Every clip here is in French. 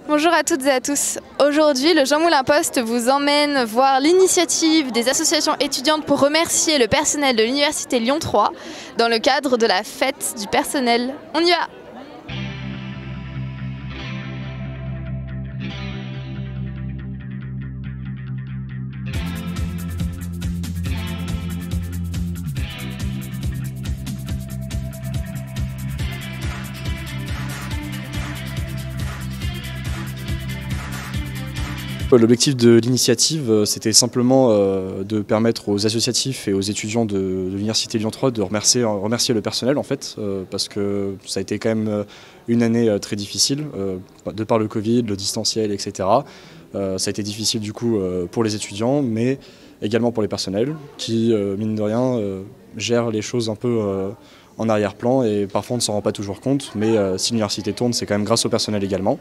Bonjour à toutes et à tous. Aujourd'hui, le Jean Moulin Post vous emmène voir l'initiative des associations étudiantes pour remercier le personnel de l'Université Lyon 3 dans le cadre de la fête du personnel. On y va! L'objectif de l'initiative, c'était simplement de permettre aux associatifs et aux étudiants de l'Université Lyon 3 de remercier le personnel en fait, parce que ça a été quand même une année très difficile, de par le Covid, le distanciel, etc. Ça a été difficile du coup pour les étudiants, mais également pour les personnels qui, mine de rien, gèrent les choses un peu en arrière-plan et parfois on ne s'en rend pas toujours compte, mais si l'université tourne, c'est quand même grâce au personnel également.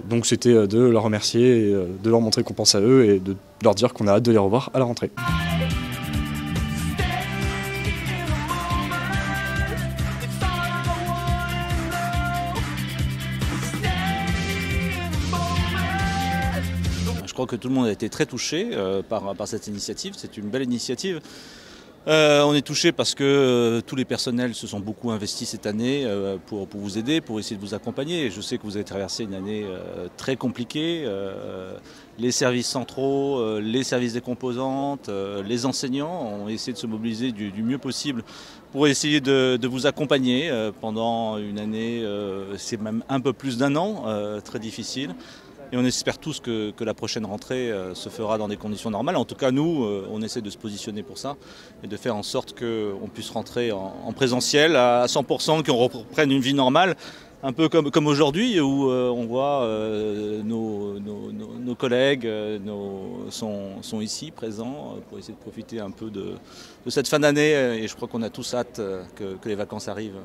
Donc c'était de leur remercier, et de leur montrer qu'on pense à eux et de leur dire qu'on a hâte de les revoir à la rentrée. Je crois que tout le monde a été très touché par cette initiative, c'est une belle initiative. On est touché parce que tous les personnels se sont beaucoup investis cette année pour vous aider, pour essayer de vous accompagner. Et je sais que vous avez traversé une année très compliquée. Les services centraux, les services des composantes, les enseignants ont essayé de se mobiliser du mieux possible pour essayer de vous accompagner pendant une année, c'est même un peu plus d'1 an, très difficile. Et on espère tous que la prochaine rentrée se fera dans des conditions normales. En tout cas, nous, on essaie de se positionner pour ça et de faire en sorte qu'on puisse rentrer en présentiel à 100%, qu'on reprenne une vie normale, un peu comme aujourd'hui où on voit nos collègues sont ici présents pour essayer de profiter un peu de cette fin d'année. Et je crois qu'on a tous hâte que les vacances arrivent.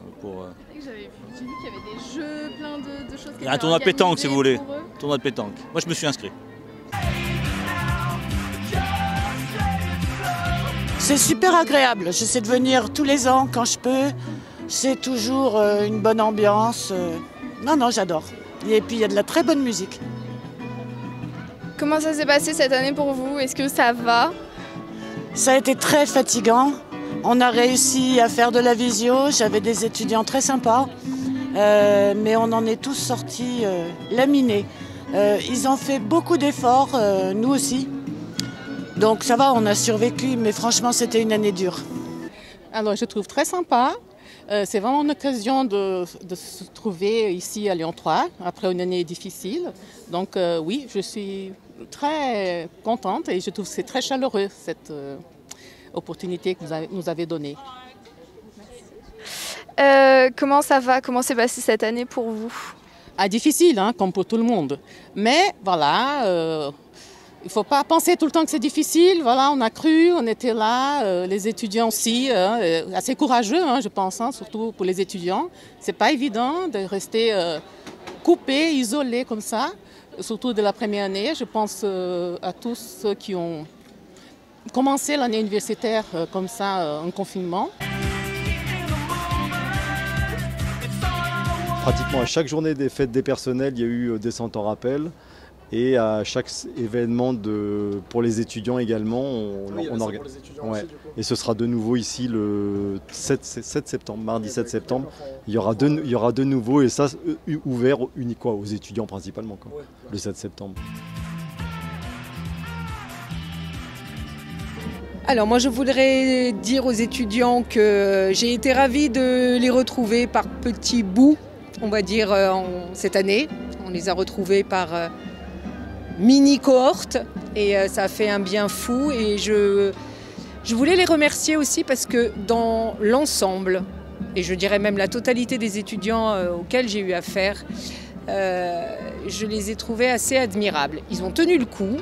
J'ai vu qu'il y avait des jeux, plein de choses qui Il y a un tournoi de pétanque si vous voulez. Tournoi de pétanque. Moi je me suis inscrit. C'est super agréable. J'essaie de venir tous les ans quand je peux. C'est toujours une bonne ambiance. Non, j'adore. Et puis il y a de la très bonne musique. Comment ça s'est passé cette année pour vous? Est-ce que ça va? Ça a été très fatigant. On a réussi à faire de la visio. J'avais des étudiants très sympas. Mais on en est tous sortis laminés. Ils ont fait beaucoup d'efforts, nous aussi. Donc ça va, on a survécu, mais franchement c'était une année dure. Alors je trouve très sympa. C'est vraiment une occasion de se trouver ici à Lyon 3 après une année difficile. Donc oui, je suis très contente et je trouve que c'est très chaleureux cette opportunité que vous nous avez donnée. Comment ça va? Comment s'est passée cette année pour vous? Difficile, hein, comme pour tout le monde. Mais voilà, il ne faut pas penser tout le temps que c'est difficile. Voilà, on a cru, on était là, les étudiants aussi, assez courageux, hein, je pense, hein, surtout pour les étudiants. C'est pas évident de rester coupés, isolés comme ça, surtout de la première année. Je pense à tous ceux qui ont commencé l'année universitaire comme ça, en confinement. Pratiquement à chaque journée des fêtes des personnels, il y a eu descente en rappel. Et à chaque événement pour les étudiants également, on organise. Ouais. Et ce sera de nouveau ici le 7 septembre, mardi 7 septembre. Il y aura de nouveau, et ça ouvert uniquement aux étudiants principalement, quoi, le 7 septembre. Alors moi je voudrais dire aux étudiants que j'ai été ravie de les retrouver par petits bouts, on va dire, cette année. On les a retrouvés par mini-cohorte et ça a fait un bien fou. Et je voulais les remercier aussi parce que dans l'ensemble, et je dirais même la totalité des étudiants auxquels j'ai eu affaire, je les ai trouvés assez admirables. Ils ont tenu le coup.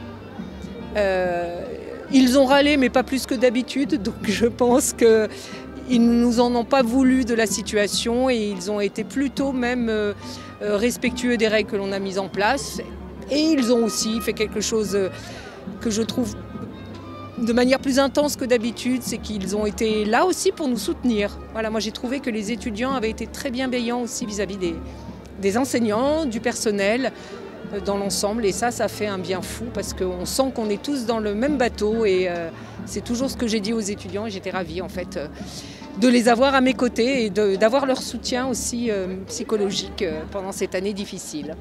Ils ont râlé, mais pas plus que d'habitude, donc je pense qu'ils ne nous en ont pas voulu de la situation et ils ont été plutôt même respectueux des règles que l'on a mises en place. Et ils ont aussi fait quelque chose que je trouve de manière plus intense que d'habitude, c'est qu'ils ont été là aussi pour nous soutenir. Voilà, moi j'ai trouvé que les étudiants avaient été très bienveillants aussi vis-à-vis des enseignants, du personnel. dans l'ensemble et ça fait un bien fou parce qu'on sent qu'on est tous dans le même bateau et c'est toujours ce que j'ai dit aux étudiants et j'étais ravie en fait de les avoir à mes côtés et d'avoir leur soutien aussi psychologique pendant cette année difficile.